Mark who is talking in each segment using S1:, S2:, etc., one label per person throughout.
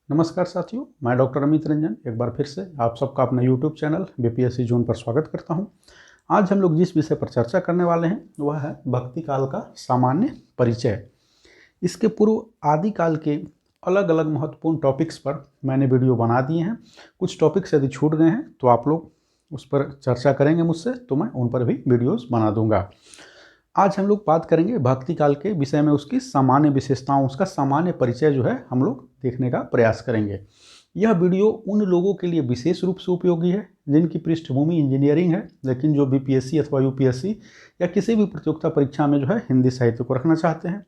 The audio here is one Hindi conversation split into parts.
S1: नमस्कार साथियों, मैं डॉक्टर अमित रंजन एक बार फिर से आप सबका अपना यूट्यूब चैनल बीपीएससी जून पर स्वागत करता हूं। आज हम लोग जिस विषय पर चर्चा करने वाले हैं वह है भक्ति काल का सामान्य परिचय। इसके पूर्व आदि काल के अलग अलग महत्वपूर्ण टॉपिक्स पर मैंने वीडियो बना दिए हैं। कुछ टॉपिक्स यदि छूट गए हैं तो आप लोग उस पर चर्चा करेंगे मुझसे, तो मैं उन पर भी वीडियोज़ बना दूँगा। आज हम लोग बात करेंगे भक्ति काल के विषय में, उसकी सामान्य विशेषताओं, उसका सामान्य परिचय जो है हम लोग देखने का प्रयास करेंगे। यह वीडियो उन लोगों के लिए विशेष रूप से उपयोगी है जिनकी पृष्ठभूमि इंजीनियरिंग है, लेकिन जो बीपीएससी अथवा यूपीएससी या किसी भी प्रतियोगिता परीक्षा में जो है हिंदी साहित्य को रखना चाहते हैं,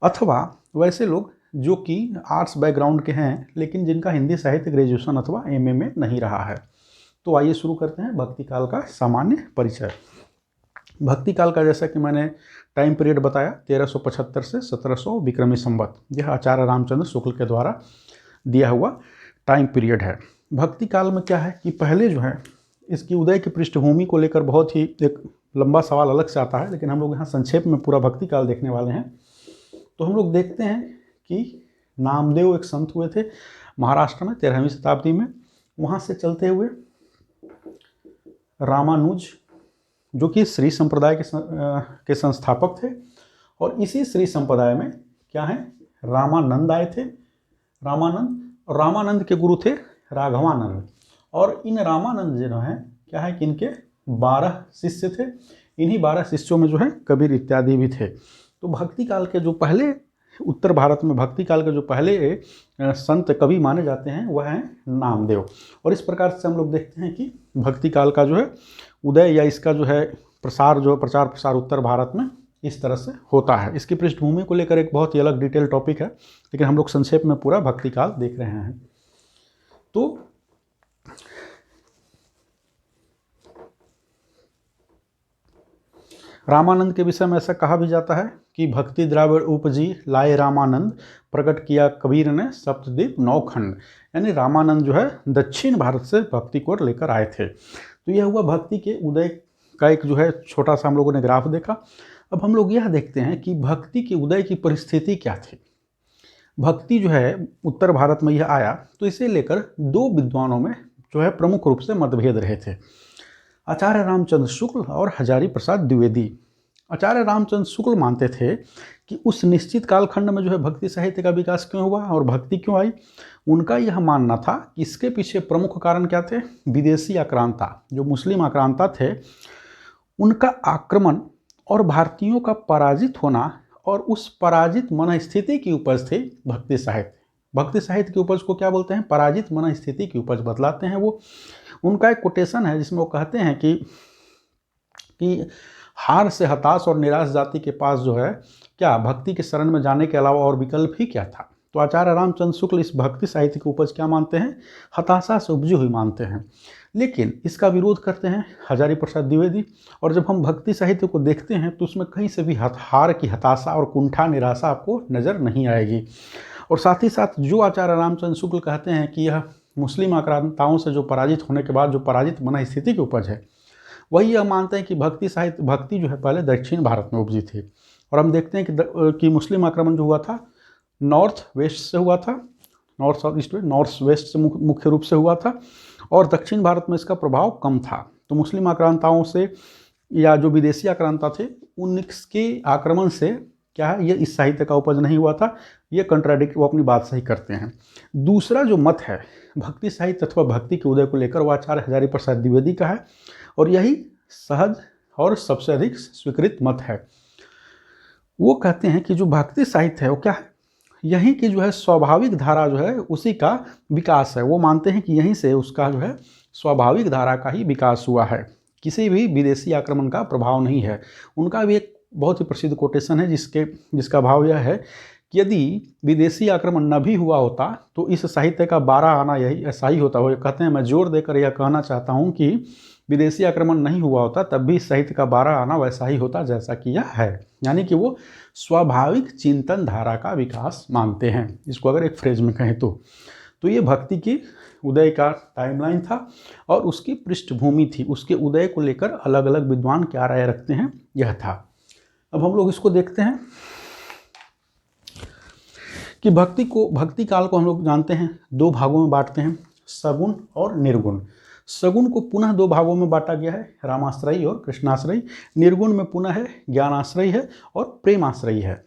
S1: अथवा वैसे लोग जो कि आर्ट्स बैकग्राउंड के हैं लेकिन जिनका हिंदी साहित्य ग्रेजुएशन अथवा एमए में नहीं रहा है। तो आइए शुरू करते हैं भक्ति काल का सामान्य परिचय। भक्ति काल का जैसा कि मैंने टाइम पीरियड बताया 1375 से 1700 विक्रमी संवत, यह आचार्य रामचंद्र शुक्ल के द्वारा दिया हुआ टाइम पीरियड है। भक्ति काल में क्या है कि पहले जो है इसकी उदय की पृष्ठभूमि को लेकर बहुत ही एक लंबा सवाल अलग से आता है, लेकिन हम लोग यहाँ संक्षेप में पूरा भक्ति काल देखने वाले हैं। तो हम लोग देखते हैं कि नामदेव एक संत हुए थे महाराष्ट्र में 13वीं शताब्दी में। वहाँ से चलते हुए रामानुज जो कि श्री संप्रदाय के संस्थापक थे, और इसी श्री संप्रदाय में क्या है रामानंद आए थे। रामानंद के गुरु थे राघवानंद, और इन रामानंद जो है क्या है कि इनके 12 शिष्य थे। इन्हीं 12 शिष्यों में जो है कबीर इत्यादि भी थे। तो भक्ति काल के जो पहले उत्तर भारत में भक्ति काल के जो पहले संत कवि माने जाते हैं वह हैं नामदेव। और इस प्रकार से हम लोग देखते हैं कि भक्ति काल का जो है उदय या इसका जो है प्रसार, जो प्रचार प्रसार उत्तर भारत में इस तरह से होता है। इसकी पृष्ठभूमि को लेकर एक बहुत ही अलग डिटेल टॉपिक है, लेकिन हम लोग संक्षेप में पूरा भक्ति काल देख रहे हैं। तो रामानंद के विषय में ऐसा कहा भी जाता है कि भक्ति द्राविड़ उपजी लाए रामानंद, प्रकट किया कबीर ने सप्तद्वीप 9 खंड। यानी रामानंद जो है दक्षिण भारत से भक्ति को लेकर आए थे। तो यह हुआ भक्ति के उदय का एक जो है छोटा सा हम लोगों ने ग्राफ देखा। अब हम लोग यह देखते हैं कि भक्ति के उदय की परिस्थिति क्या थी। भक्ति जो है उत्तर भारत में यह आया तो इसे लेकर 2 विद्वानों में जो है प्रमुख रूप से मतभेद रहे थे, आचार्य रामचंद्र शुक्ल और हजारी प्रसाद द्विवेदी। आचार्य रामचंद्र शुक्ल मानते थे कि उस निश्चित कालखंड में जो है भक्ति साहित्य का विकास क्यों हुआ और भक्ति क्यों आई। उनका यह मानना था कि इसके पीछे प्रमुख कारण क्या थे। विदेशी आक्रांता, जो मुस्लिम आक्रांता थे, उनका आक्रमण और भारतीयों का पराजित होना, और उस पराजित मन स्थिति की उपज थी भक्ति साहित्य। भक्ति साहित्य की उपज को क्या बोलते हैं, पराजित मन स्थिति की उपज बतलाते हैं वो। उनका एक कोटेशन है जिसमें वो कहते हैं कि हार से हताश और निराश जाति के पास जो है क्या भक्ति के शरण में जाने के अलावा और विकल्प ही क्या था। तो आचार्य रामचंद्र शुक्ल इस भक्ति साहित्य की उपज क्या मानते हैं, हताशा से उपजी हुई मानते हैं। लेकिन इसका विरोध करते हैं हजारी प्रसाद द्विवेदी। और जब हम भक्ति साहित्य को देखते हैं तो उसमें कहीं से भी हार की हताशा और कुंठा निराशा आपको नज़र नहीं आएगी। और साथ ही साथ जो आचार्य रामचंद्र शुक्ल कहते हैं कि यह मुस्लिम आक्रांताओं से जो पराजित होने के बाद जो पराजित मन स्थिति की उपज है, वही यह मानते हैं कि भक्ति जो है पहले दक्षिण भारत में उपजी थी। और हम देखते हैं कि मुस्लिम आक्रमण जो हुआ था नॉर्थ वेस्ट से हुआ था, नॉर्थ साउथ ईस्ट में, नॉर्थ वेस्ट से मुख्य रूप से हुआ था, और दक्षिण भारत में इसका प्रभाव कम था। तो मुस्लिम आक्रांताओं से या जो विदेशी आक्रांता थे उनके आक्रमण से क्या है, ये इस साहित्य का उपज नहीं हुआ था। ये कंट्राडिक्ट, वो अपनी बात सही करते हैं। दूसरा जो मत है भक्ति साहित्य अथवा भक्ति के उदय को लेकर, वो आचार्य हजारी प्रसाद द्विवेदी का है, और यही सहज और सबसे अधिक स्वीकृत मत है। वो कहते हैं कि जो भक्ति साहित्य है वो क्या है, यहीं की जो है स्वाभाविक धारा जो है उसी का विकास है। वो मानते हैं कि यहीं से उसका जो है स्वाभाविक धारा का ही विकास हुआ है, किसी भी विदेशी आक्रमण का प्रभाव नहीं है। उनका भी एक बहुत ही प्रसिद्ध कोटेशन है जिसका भाव यह है कि यदि विदेशी आक्रमण न भी हुआ होता तो इस साहित्य का 12 आना यही ऐसा ही होता। वो कहते हैं, मैं जोर देकर यह कहना चाहता हूँ कि विदेशी आक्रमण नहीं हुआ होता तब भी इस साहित्य का 12 आना वैसा ही होता जैसा कि यह है। यानी कि वो स्वाभाविक चिंतन धारा का विकास मानते हैं, इसको अगर एक फ्रेज में कहें तो ये भक्ति की उदय का टाइमलाइन था और उसकी पृष्ठभूमि थी। उसके उदय को लेकर अलग अलग विद्वान क्या राय रखते हैं, यह था। अब हम लोग इसको देखते हैं कि भक्ति काल को हम लोग जानते हैं 2 भागों में बांटते हैं, सगुण और निर्गुण। सगुण को पुनः 2 भागों में बांटा गया है, रामाश्रयी और कृष्णाश्रयी। निर्गुण में पुनः है ज्ञानाश्रयी है और प्रेमाश्रयी है।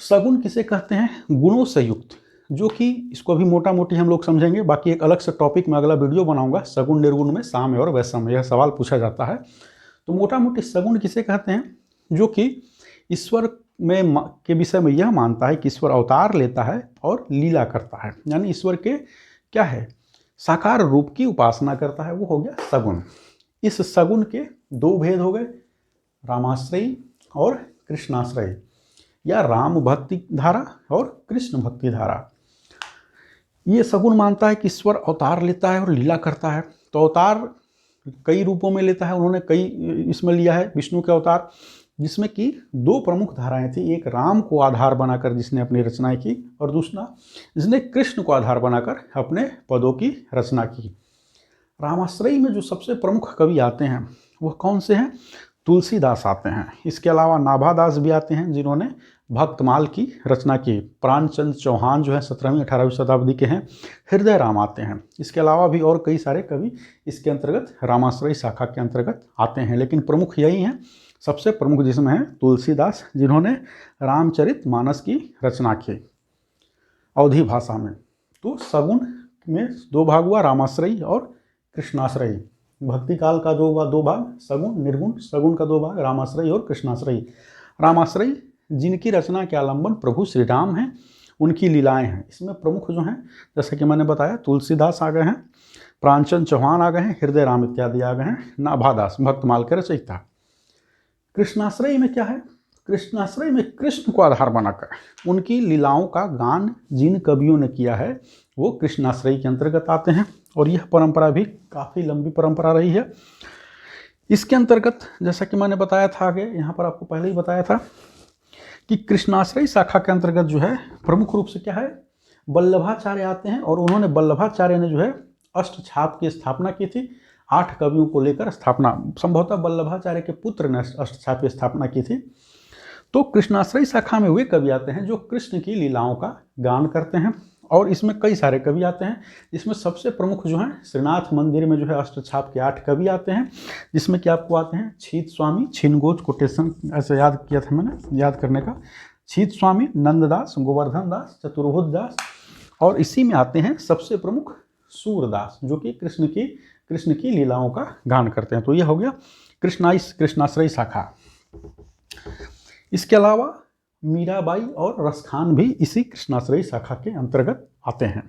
S1: सगुण किसे कहते हैं? गुणों से युक्त, जो कि इसको अभी मोटा मोटी हम लोग समझेंगे, बाकी एक अलग से टॉपिक में अगला वीडियो बनाऊंगा। सगुण निर्गुण में साम्य और वैषम्य, यह सवाल पूछा जाता है। तो मोटा मोटी सगुण किसे कहते हैं? जो कि ईश्वर में के विषय में यह मानता है कि ईश्वर अवतार लेता है और लीला करता है, यानी ईश्वर के क्या है, साकार रूप की उपासना करता है, वो हो गया सगुण। इस सगुण के 2 भेद हो गए, रामाश्रयी और कृष्णाश्रयी, या राम भक्ति धारा और कृष्ण भक्ति धारा। ये सगुण मानता है कि ईश्वर अवतार लेता है और लीला करता है। तो अवतार कई रूपों में लेता है, उन्होंने कई इसमें लिया है विष्णु के अवतार, जिसमें कि 2 प्रमुख धाराएं थी। एक राम को आधार बनाकर जिसने अपनी रचनाएं की, और दूसरा जिसने कृष्ण को आधार बनाकर अपने पदों की रचना की। रामाश्रयी में जो सबसे प्रमुख कवि आते हैं वह कौन से हैं? तुलसीदास आते हैं। इसके अलावा नाभादास भी आते हैं, जिन्होंने भक्तमाल की रचना की। प्राणचंद चौहान जो है 17वीं 18वीं शताब्दी के हैं। हृदय राम आते हैं। इसके अलावा भी और कई सारे कवि इसके अंतर्गत रामाश्रयी शाखा के अंतर्गत आते हैं, लेकिन प्रमुख यही हैं। सबसे प्रमुख जिसमें है तुलसीदास, जिन्होंने रामचरितमानस की रचना की अवधी भाषा में। तो सगुण में 2 भाग हुआ, रामाश्रयी और कृष्णाश्रयी। भक्ति काल का 2 भाग, सगुण निर्गुण। सगुण का 2 भाग, रामाश्रयी और कृष्णाश्रयी। रामाश्रयी जिनकी रचना के आलंबन प्रभु श्री राम हैं, उनकी लीलाएं हैं। इसमें प्रमुख जो हैं, जैसे कि मैंने बताया, तुलसीदास आ गए हैं, प्राणचंद चौहान आ गए हैं, हृदय राम इत्यादि आ गए हैं, नाभादास भक्तमाल के रचयिता। कृष्णाश्रयी में क्या है? कृष्णाश्रयी में कृष्ण को आधार बनाकर उनकी लीलाओं का गान जिन कवियों ने किया है वो कृष्णाश्रयी के अंतर्गत आते हैं, और यह परंपरा भी काफ़ी लंबी परंपरा रही है। इसके अंतर्गत जैसा कि मैंने बताया था, आगे यहाँ पर आपको पहले ही बताया था कि कृष्णाश्रयी शाखा के अंतर्गत जो है प्रमुख रूप से क्या है, वल्लभाचार्य आते हैं। और उन्होंने वल्लभाचार्य ने जो है अष्टछाप की स्थापना की थी। 8 कवियों को लेकर स्थापना, संभवतः वल्लभाचार्य के पुत्र ने अष्टछाप की स्थापना की थी। तो कृष्णाश्रयी शाखा में वे कवि आते हैं जो कृष्ण की लीलाओं का गान करते हैं, और इसमें कई सारे कवि आते हैं। इसमें सबसे प्रमुख जो हैं, श्रीनाथ मंदिर में जो है अष्टछाप के 8 कवि आते हैं, जिसमें कि आपको आते हैं छीत स्वामी, छिनगोज, कोटेशन, ऐसे याद किया था मैंने, याद करने का। छीत स्वामी, नंददास, गोवर्धन दास, चतुर्भुज दास, और इसी में आते हैं सबसे प्रमुख सूरदास, जो कि कृष्ण की लीलाओं का गान करते हैं। तो यह हो गया कृष्णाश्रयी शाखा। इसके अलावा मीराबाई और रसखान भी इसी कृष्णाश्रयी शाखा के अंतर्गत आते हैं।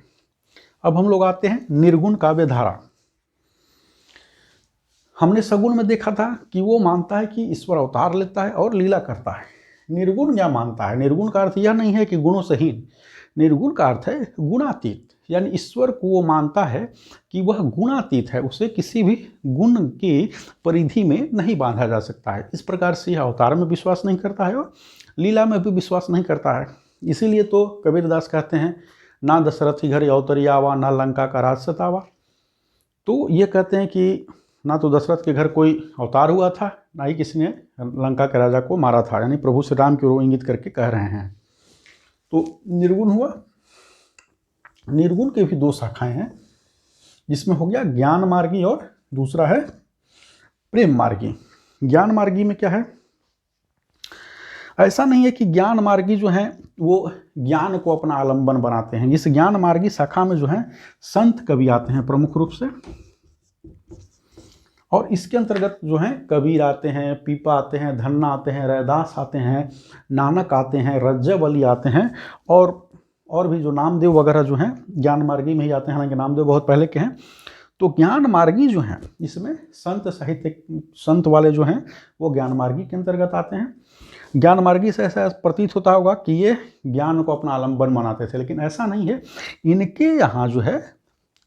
S1: अब हम लोग आते हैं निर्गुण काव्य धारा। हमने सगुण में देखा था कि वो मानता है कि ईश्वर अवतार लेता है और लीला करता है। निर्गुण क्या मानता है? निर्गुण का अर्थ यह नहीं है कि गुणों से हीन, निर्गुण का अर्थ है गुणातीत, यानी ईश्वर को वो मानता है कि वह गुणातीत है, उसे किसी भी गुण की परिधि में नहीं बांधा जा सकता है। इस प्रकार से यह अवतार में विश्वास नहीं करता है और लीला में भी विश्वास नहीं करता है। इसीलिए तो कबीरदास कहते हैं, ना दशरथ घर अवतरी आवा, ना लंका का राज सतावा। तो ये कहते हैं कि ना तो दशरथ के घर कोई अवतार हुआ था, ना ही किसी ने लंका के राजा को मारा था, यानी प्रभु श्री राम की ओर इंगित करके कह रहे हैं। तो निर्गुण हुआ। निर्गुण के भी 2 शाखाएं हैं, जिसमें हो गया ज्ञान मार्गी और दूसरा है प्रेम मार्गी। ज्ञान मार्गी में क्या है? ऐसा नहीं है कि ज्ञान मार्गी जो हैं वो ज्ञान को अपना आलंबन बनाते हैं। इस ज्ञान मार्गी शाखा में जो है संत कवि आते हैं प्रमुख रूप से, और इसके अंतर्गत जो हैं कबीर आते हैं, पीपा आते हैं, धन्ना आते हैं, रैदास आते हैं, नानक आते हैं, रज्जावली आते हैं, और भी जो नामदेव वगैरह जो हैं ज्ञान मार्गी में ही आते हैं, हालांकि नामदेव बहुत पहले के हैं। तो ज्ञान मार्गी जो हैं इसमें संत साहित्य, संत वाले जो हैं वो ज्ञान मार्गी के अंतर्गत आते हैं। ज्ञान मार्गी से ऐसा प्रतीत होता होगा कि ये ज्ञान को अपना आलंबन बनाते थे, लेकिन ऐसा नहीं है। इनके यहाँ जो है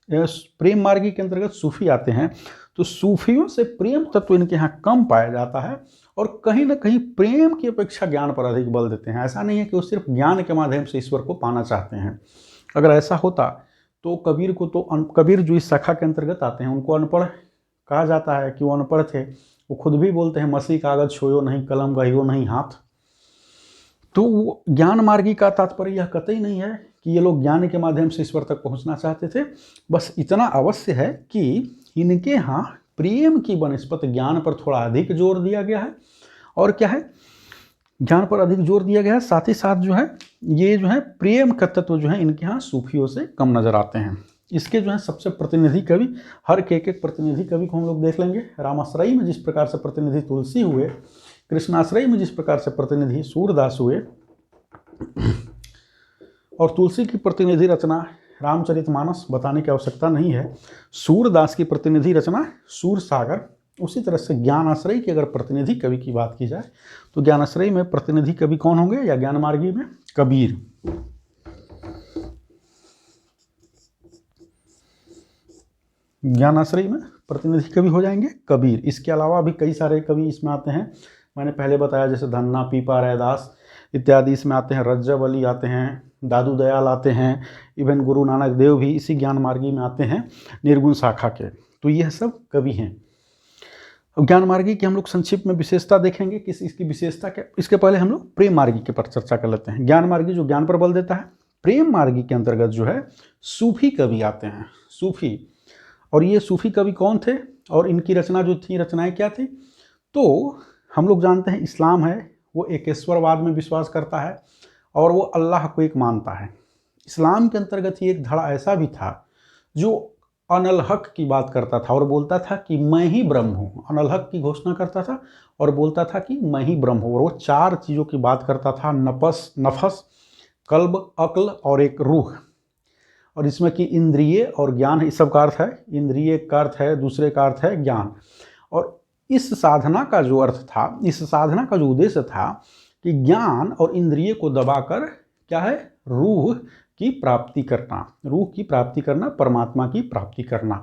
S1: प्रेम मार्गी के अंतर्गत सूफी आते हैं, तो सूफियों से प्रेम तत्व इनके यहाँ कम पाया जाता है, और कहीं ना कहीं प्रेम की अपेक्षा ज्ञान पर अधिक बल देते हैं। ऐसा नहीं है कि वो सिर्फ ज्ञान के माध्यम से ईश्वर को पाना चाहते हैं। अगर ऐसा होता तो कबीर को तो कबीर जो इस शाखा के अंतर्गत आते हैं उनको अनपढ़ कहा जाता है कि वो अनपढ़ थे। वो खुद भी बोलते हैं, मसी कागज छोयो नहीं, कलम गहियो नहीं हाथ। तो ज्ञान मार्गी का तात्पर्य यह कतई नहीं है कि ये लोग ज्ञान के माध्यम से ईश्वर तक पहुंचना चाहते थे। बस इतना अवश्य है कि इनके यहाँ प्रेम की बनस्पत ज्ञान पर थोड़ा अधिक जोर दिया गया है। और क्या है, ज्ञान पर अधिक जोर दिया गया है, साथ ही साथ जो है ये जो है प्रेम का तत्व जो है इनके यहाँ सूफियों से कम नजर आते हैं। इसके जो है सबसे प्रतिनिधि कवि, हर के एक प्रतिनिधि कवि को हम लोग देख लेंगे। रामाश्रयी में जिस प्रकार से प्रतिनिधि तुलसी हुए, कृष्णाश्रयी में जिस प्रकार से प्रतिनिधि सूरदास हुए, और तुलसी की प्रतिनिधि रचना रामचरितमानस बताने की आवश्यकता नहीं है, सूरदास की प्रतिनिधि रचना सूरसागर। उसी तरह से ज्ञानाश्रयी की अगर प्रतिनिधि कवि की बात की जाए तो ज्ञानाश्रयी में प्रतिनिधि कवि कौन होंगे, या ज्ञान मार्गी में कबीर। ज्ञानाश्रयी में प्रतिनिधि कवि हो जाएंगे कबीर। इसके अलावा भी कई सारे कवि इसमें आते हैं, मैंने पहले बताया जैसे धन्ना, पीपा, रैदास इत्यादि इसमें आते हैं। रज्जब अली आते हैं, दादू दयाल आते हैं, इवन गुरु नानक देव भी इसी ज्ञान मार्गी में आते हैं, निर्गुण शाखा के। तो यह सब कवि हैं। ज्ञान मार्गी की हम लोग संक्षिप्त में विशेषता देखेंगे, किस इसकी विशेषता क्या। इसके पहले हम लोग प्रेम मार्गी के पर चर्चा कर लेते हैं। ज्ञान मार्गी जो ज्ञान पर बल देता है, प्रेम मार्गी के अंतर्गत जो है सूफी कवि आते हैं, सूफी। और ये सूफी कवि कौन थे और इनकी रचना जो थी, रचनाएं क्या थी। तो हम लोग जानते हैं इस्लाम है वो एकेश्वरवाद में विश्वास करता है और वो अल्लाह को एक मानता है। इस्लाम के अंतर्गत ही एक धड़ा ऐसा भी था जो अनल हक की बात करता था और बोलता था कि मैं ही ब्रह्म हूँ। अनल हक की घोषणा करता था और बोलता था कि मैं ही ब्रह्म हूँ। और वो 4 चीज़ों की बात करता था, नफस, कल्ब, अक्ल और एक रूह। और इसमें कि इंद्रिय और ज्ञान है, इस सब का अर्थ है, इंद्रिय का अर्थ है, दूसरे का अर्थ है ज्ञान। और इस साधना का जो अर्थ था, इस साधना का जो उद्देश्य था कि ज्ञान और इंद्रिय को दबाकर क्या है, रूह की प्राप्ति करना, रूह की प्राप्ति करना, परमात्मा की प्राप्ति करना।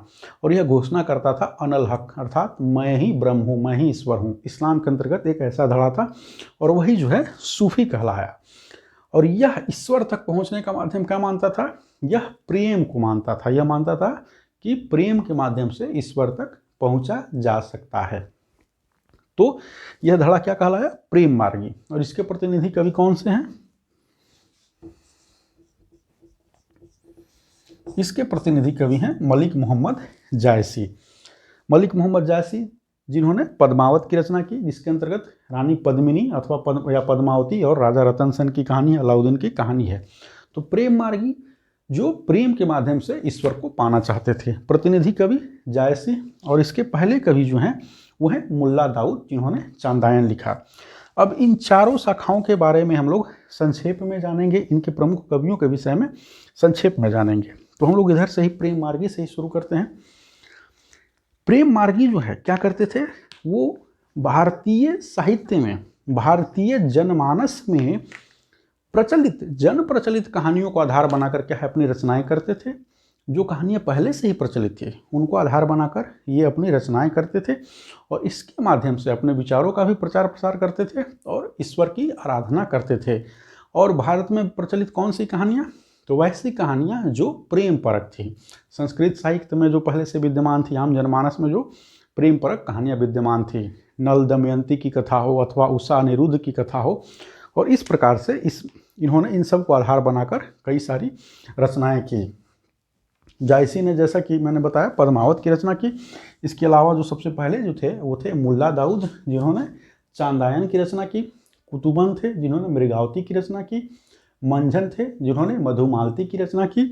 S1: और यह घोषणा करता था अनल हक, अर्थात मैं ही ब्रह्म हूँ, मैं ही ईश्वर हूँ। इस्लाम के अंतर्गत एक ऐसा धड़ा था और वही जो है सूफी कहलाया। और यह ईश्वर तक पहुँचने का माध्यम क्या मानता था, यह प्रेम को मानता था। यह मानता था कि प्रेम के माध्यम से ईश्वर तक पहुँचा जा सकता है। तो यह धड़ा क्या कहलाया, प्रेम मार्गी। और इसके प्रतिनिधि कवि कौन से हैं, इसके प्रतिनिधि कवि हैं मलिक मोहम्मद जायसी। मलिक मोहम्मद जायसी जिन्होंने पद्मावत की रचना की, जिसके अंतर्गत रानी पद्मिनी अथवा पद्मावती और राजा रतन सेन की कहानी, अलाउद्दीन की कहानी है। तो प्रेम मार्गी जो प्रेम के माध्यम से ईश्वर को पाना चाहते थे, प्रतिनिधि कवि जायसी। और इसके पहले कवि जो हैं वो है मुल्ला दाऊद, जिन्होंने चांदायन लिखा। अब इन चारों शाखाओं के बारे में हम लोग संक्षेप में जानेंगे, इनके प्रमुख कवियों के विषय में संक्षेप में जानेंगे। तो हम लोग इधर से ही प्रेम मार्गी से ही शुरू करते हैं। प्रेम मार्गी जो है क्या करते थे, वो भारतीय साहित्य में, भारतीय जनमानस में प्रचलित, जन प्रचलित कहानियों को आधार बनाकर क्या है अपनी रचनाएं करते थे। जो कहानियाँ पहले से ही प्रचलित थी उनको आधार बनाकर ये अपनी रचनाएं करते थे और इसके माध्यम से अपने विचारों का भी प्रचार प्रसार करते थे और ईश्वर की आराधना करते थे। और भारत में प्रचलित कौन सी कहानियाँ, तो वैसी कहानियाँ जो प्रेम परक थी। संस्कृत साहित्य में जो पहले से विद्यमान थी, आम जनमानस में जो प्रेम परक कहानियाँ विद्यमान थी, नल दमयंती की कथा हो अथवा उषा अनिरुद्ध की कथा हो। और इस प्रकार से इन्होंने इन सब को आधार बनाकर कई सारी रचनाएं की। जायसी ने, जैसा कि मैंने बताया, पद्मावत की रचना की। इसके अलावा जो सबसे पहले जो थे वो थे मुल्ला दाऊद, जिन्होंने चांदायन की रचना की। कुतुबन थे जिन्होंने मृगावती की रचना की। मंझन थे जिन्होंने मधुमालती की रचना की।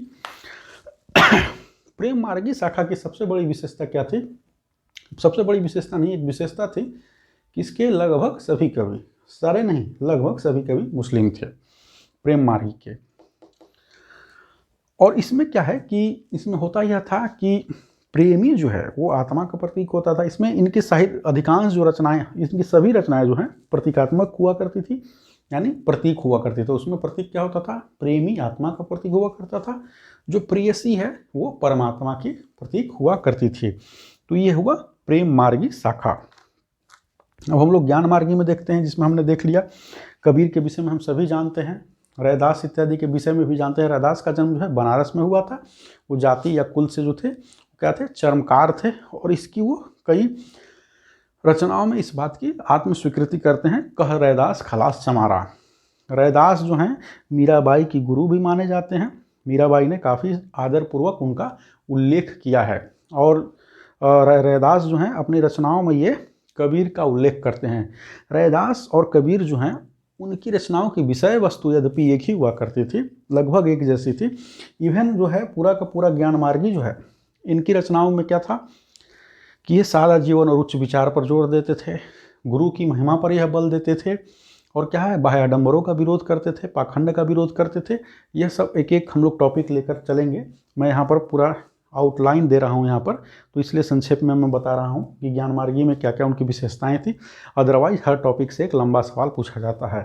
S1: प्रेम मार्गी शाखा की सबसे बड़ी विशेषता क्या थी, सबसे बड़ी विशेषता नहीं, एक विशेषता थी कि इसके लगभग सभी कवि, सारे नहीं लगभग सभी कवि मुस्लिम थे प्रेम मार्गी के। और इसमें क्या है कि इसमें होता यह था कि प्रेमी जो है वो आत्मा का प्रतीक होता था। इसमें इनके साहित्य अधिकांश जो रचनाएं, इनकी सभी रचनाएं जो हैं प्रतीकात्मक हुआ करती थी, यानी प्रतीक हुआ करती थी। उसमें प्रतीक क्या होता था, प्रेमी आत्मा का प्रतीक हुआ करता था, जो प्रेयसी है वो परमात्मा की प्रतीक हुआ करती थी। तो ये हुआ प्रेम मार्गी शाखा। अब हम लोग ज्ञान मार्गी में देखते हैं, जिसमें हमने देख लिया कबीर के विषय में हम सभी जानते हैं, रैदास इत्यादि के विषय में भी जानते हैं। रैदास का जन्म जो है बनारस में हुआ था। वो जाति या कुल से जो थे क्या थे, चर्मकार थे। और इसकी वो कई रचनाओं में इस बात की आत्म स्वीकृति करते हैं, कह रैदास खलास चमारा। रैदास जो हैं मीराबाई की गुरु भी माने जाते हैं। मीराबाई ने काफ़ी आदरपूर्वक उनका उल्लेख किया है और रैदास जो हैं अपनी रचनाओं में ये कबीर का उल्लेख करते हैं। रैदास और कबीर जो हैं उनकी रचनाओं की विषय वस्तु यद्यपि एक ही हुआ करती थी, लगभग एक जैसी थी। इवन जो है पूरा का पूरा ज्ञान मार्गी जो है, इनकी रचनाओं में क्या था कि ये सादा जीवन और उच्च विचार पर जोर देते थे, गुरु की महिमा पर यह बल देते थे और क्या है बाह्य आडंबरों का विरोध करते थे, पाखंड का विरोध करते थे। यह सब एक एक हम लोग टॉपिक लेकर चलेंगे। मैं यहाँ पर पूरा आउटलाइन दे रहा हूँ यहाँ पर, तो इसलिए संक्षेप में मैं बता रहा हूँ कि ज्ञान मार्गी में क्या क्या उनकी विशेषताएं थी। अदरवाइज हर टॉपिक से एक लंबा सवाल पूछा जाता है।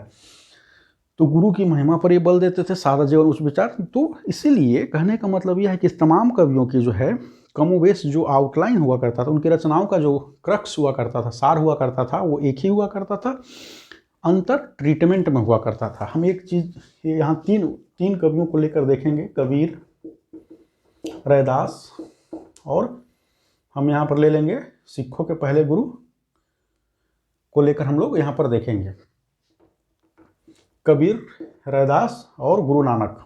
S1: तो गुरु की महिमा पर ये बल देते थे, सादा जीवन उच्च विचार। तो इसीलिए कहने का मतलब यह है कि इस तमाम कवियों की जो है कमोवेश जो आउटलाइन हुआ करता था, उनकी रचनाओं का जो क्रक्स हुआ करता था, सार हुआ करता था, वो एक ही हुआ करता था, अंतर ट्रीटमेंट में हुआ करता था। हम एक चीज़ यहाँ तीन कवियों को लेकर देखेंगे, कबीर, रैदास और हम यहाँ पर ले लेंगे सिखों के पहले गुरु को लेकर हम लोग यहाँ पर देखेंगे। कबीर, रैदास और गुरु नानक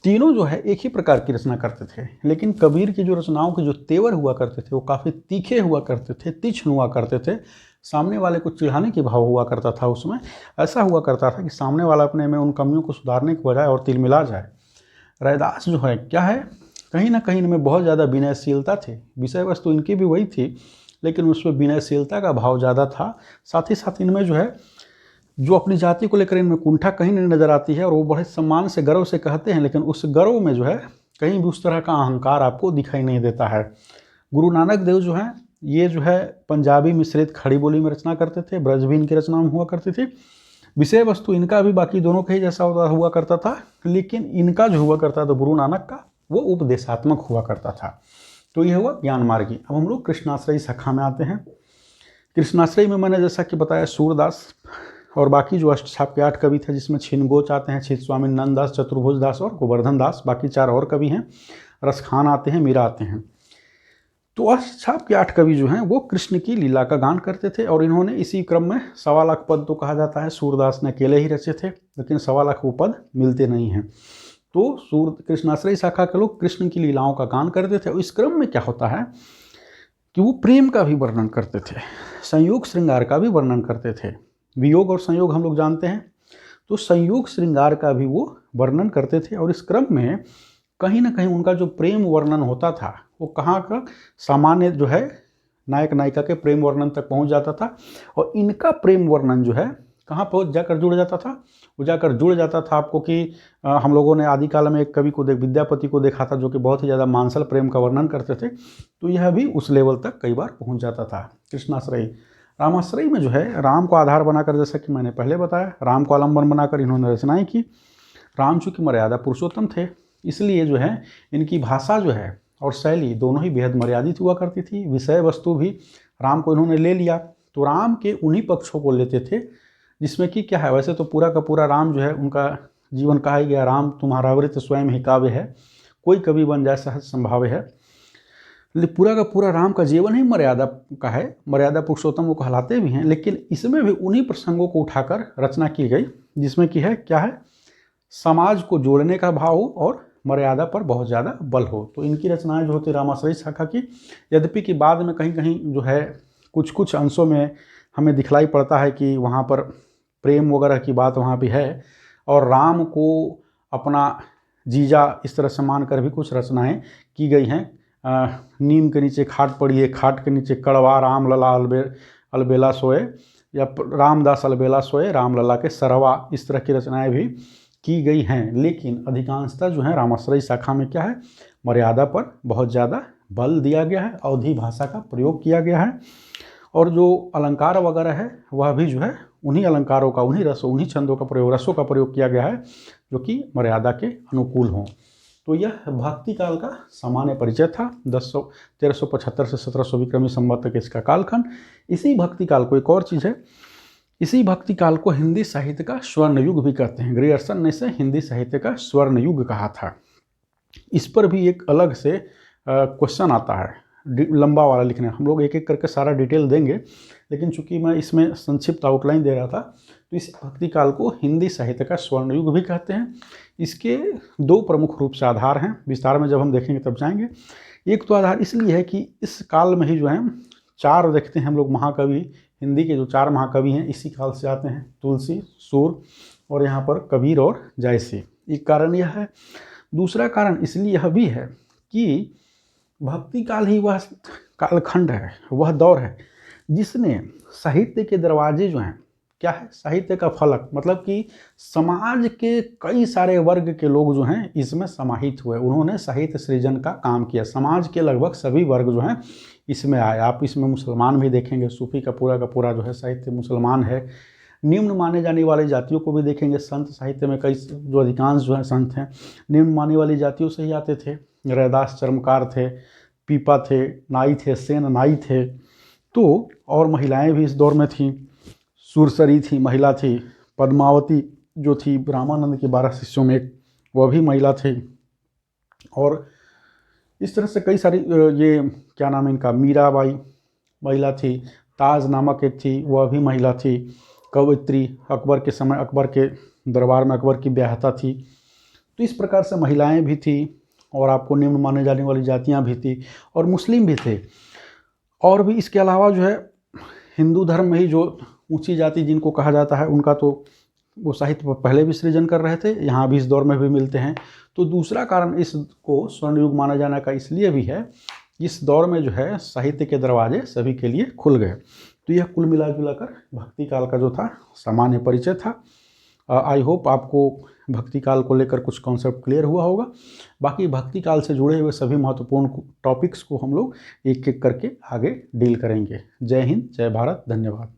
S1: तीनों जो है एक ही प्रकार की रचना करते थे, लेकिन कबीर की जो रचनाओं के जो तेवर हुआ करते थे वो काफ़ी तीखे हुआ करते थे, तीक्ष्ण हुआ करते थे, सामने वाले को चिढ़ाने के भाव हुआ करता था। उसमें ऐसा हुआ करता था कि सामने वाला अपने में उन कमियों को सुधारने के बजाय और तिलमिला जाए। रैदास जो है क्या है, कहीं ना कहीं इनमें बहुत ज़्यादा विनयशीलता थी, विषय वस्तु इनकी भी वही थी, लेकिन उसमें विनयशीलता का भाव ज़्यादा था। साथ ही साथ इनमें जो है जो अपनी जाति को लेकर इनमें कुंठा कहीं नहीं नज़र आती है और वो बड़े सम्मान से गर्व से कहते हैं, लेकिन उस गर्व में जो है कहीं भी उस तरह का अहंकार आपको दिखाई नहीं देता है। गुरु नानक देव जो हैं ये जो है पंजाबी मिश्रित खड़ी बोली में रचना करते थे, ब्रज भी इनकी रचना में हुआ करती थी। विषय वस्तु इनका भी बाकी दोनों के ही जैसा हुआ करता था, लेकिन इनका जो हुआ करता था गुरु नानक का वो उपदेशात्मक हुआ करता था। तो ये हुआ ज्ञान मार्गी। अब हम लोग कृष्णाश्रयी शाखा में आते हैं। कृष्णाश्रयी में मैंने जैसा कि बताया सूरदास और बाकी जो अष्टछाप के 8 कवि थे, जिसमें छिनगोच आते हैं, छितस्वामी नंददास, चतुर्भुज दास और गोवर्धन दास, बाकी 4 और कवि हैं, रसखान आते हैं, मीरा आते हैं। तो अष्टछाप के 8 कवि जो हैं वो कृष्ण की लीला का गान करते थे और इन्होंने इसी क्रम में 1.25 लाख पद तो कहा जाता है सूरदास ने अकेले ही रचे थे, लेकिन 1.25 लाख वो पद मिलते नहीं हैं। तो कृष्णाश्रयी शाखा के लोग कृष्ण की लीलाओं का गान करते थे। इस क्रम में क्या होता है कि वो प्रेम का भी वर्णन करते थे, संयोग श्रृंगार का भी वर्णन करते थे। वियोग और संयोग हम लोग जानते हैं, तो संयोग श्रृंगार का भी वो वर्णन करते थे। और इस क्रम में कहीं ना कहीं उनका जो प्रेम वर्णन होता था वो कहाँ का सामान्य जो है नायक नायिका के प्रेम वर्णन तक पहुंच जाता था। और इनका प्रेम वर्णन जो है कहाँ पहुंच जाकर जुड़ जाता था, वो जाकर जुड़ जाता था आपको कि हम लोगों ने आदिकाल में एक कवि को विद्यापति को देखा था जो कि बहुत ही ज़्यादा मानसल प्रेम का वर्णन करते थे। तो यह भी उस लेवल तक कई बार पहुँच जाता था। कृष्णाश्रयी, रामाश्रयी में जो है राम को आधार बनाकर, जैसा कि मैंने पहले बताया, राम को आलम्बन बनाकर इन्होंने रचनाएं की। राम चूँकि मर्यादा पुरुषोत्तम थे, इसलिए जो है इनकी भाषा जो है और शैली दोनों ही बेहद मर्यादित हुआ करती थी। विषय वस्तु भी राम को इन्होंने ले लिया, तो राम के उन्हीं पक्षों को लेते थे जिसमें कि क्या है, वैसे तो पूरा का पूरा राम जो है उनका जीवन कहा ही गया, राम तुम्हारा वृत्त स्वयं ही काव्य है, कोई कवि बन जाए सहज संभाव्य है। पूरा का पूरा राम का जीवन ही मर्यादा का है, मर्यादा पुरुषोत्तम को कहलाते भी हैं, लेकिन इसमें भी उन्हीं प्रसंगों को उठाकर रचना की गई जिसमें कि है क्या है, समाज को जोड़ने का भाव और मर्यादा पर बहुत ज़्यादा बल हो। तो इनकी रचनाएं जो होती रामाश्रयी शाखा की, यद्यपि कि बाद में कहीं कहीं जो है कुछ कुछ अंशों में हमें दिखलाई पड़ता है कि वहाँ पर प्रेम वगैरह की बात वहाँ भी है और राम को अपना जीजा इस तरह से मानकर भी कुछ रचनाएं की गई हैं। नीम के नीचे खाट पड़ी है, खाट के नीचे कड़वा, राम लला अलबेला सोए, या रामदास अलबेला सोए, राम लला के सरवा, इस तरह की रचनाएं भी की गई हैं। लेकिन अधिकांशतः जो है रामाश्रयी शाखा में क्या है, मर्यादा पर बहुत ज़्यादा बल दिया गया है, अवधी भाषा का प्रयोग किया गया है और जो अलंकार वगैरह है वह भी जो है उन्हीं अलंकारों का, उन्हीं रसों, उन्हीं छंदों का प्रयोग, रसों का प्रयोग किया गया है जो कि मर्यादा के अनुकूल हों। तो यह भक्ति काल का सामान्य परिचय था। 1375 से 1700 विक्रमी संवत तक इसका कालखंड। इसी भक्ति काल को एक और चीज़ है, इसी भक्ति काल को हिंदी साहित्य का स्वर्ण युग भी कहते हैं। ग्रियर्सन ने इसे हिंदी साहित्य का स्वर्ण युग कहा था। इस पर भी एक अलग से क्वेश्चन आता है, लंबा वाला लिखना है, हम लोग एक एक करके सारा डिटेल देंगे, लेकिन चूंकि मैं इसमें संक्षिप्त आउटलाइन दे रहा था तो इस भक्ति काल को हिंदी साहित्य का स्वर्ण युग भी कहते हैं। इसके दो प्रमुख रूप से आधार हैं, विस्तार में जब हम देखेंगे तब जाएंगे। एक तो आधार इसलिए है कि इस काल में ही जो है चार देखते हैं हम लोग महाकवि, हिंदी के जो चार महाकवि हैं इसी काल से आते हैं, तुलसी, सूर और यहाँ पर कबीर और जायसी। एक कारण यह है। दूसरा कारण इसलिए यह भी है कि भक्ति काल ही वह कालखंड है, वह दौर है जिसने साहित्य के दरवाजे जो हैं, क्या है, साहित्य का फलक, मतलब कि समाज के कई सारे वर्ग के लोग जो हैं इसमें समाहित हुए, उन्होंने साहित्य सृजन का काम किया। समाज के लगभग सभी वर्ग जो हैं इसमें आए। आप इसमें मुसलमान भी देखेंगे, सूफी का पूरा जो है साहित्य मुसलमान है। निम्न माने जाने वाली जातियों को भी देखेंगे, संत साहित्य में कई जो अधिकांश जो है संत हैं निम्न माने वाली जातियों से ही आते थे। रैदास चर्मकार थे, पीपा थे, नाई थे, सेन नाई थे। तो और महिलाएं भी इस दौर में थीं, सुरसरी थी, महिला थी, पद्मावती जो थी रामानंद के 12 शिष्यों में एक, वह भी महिला थी। और इस तरह से कई सारी ये क्या नाम है इनका, मीराबाई महिला थी, ताज नामक एक थी, वह भी महिला थी। कवयित्री अकबर के समय, अकबर के दरबार में अकबर की ब्याहता थी। तो इस प्रकार से महिलाएं भी थी और आपको निम्न माने जाने वाली जातियां भी थी और मुस्लिम भी थे। और भी इसके अलावा जो है हिंदू धर्म में ही जो ऊंची जाति जिनको कहा जाता है उनका तो वो साहित्य पहले भी सृजन कर रहे थे, यहाँ भी इस दौर में भी मिलते हैं। तो दूसरा कारण इसको स्वर्ण युग माना जाने का इसलिए भी है, इस दौर में जो है साहित्य के दरवाजे सभी के लिए खुल गए। तो यह कुल मिला जुलाकर भक्ति काल का जो था सामान्य परिचय था। आई होप आपको भक्ति काल को लेकर कुछ कॉन्सेप्ट क्लियर हुआ होगा। बाकी भक्ति काल से जुड़े हुए सभी महत्वपूर्ण टॉपिक्स को हम लोग एक एक करके आगे डील करेंगे। जय हिंद, जय भारत, धन्यवाद।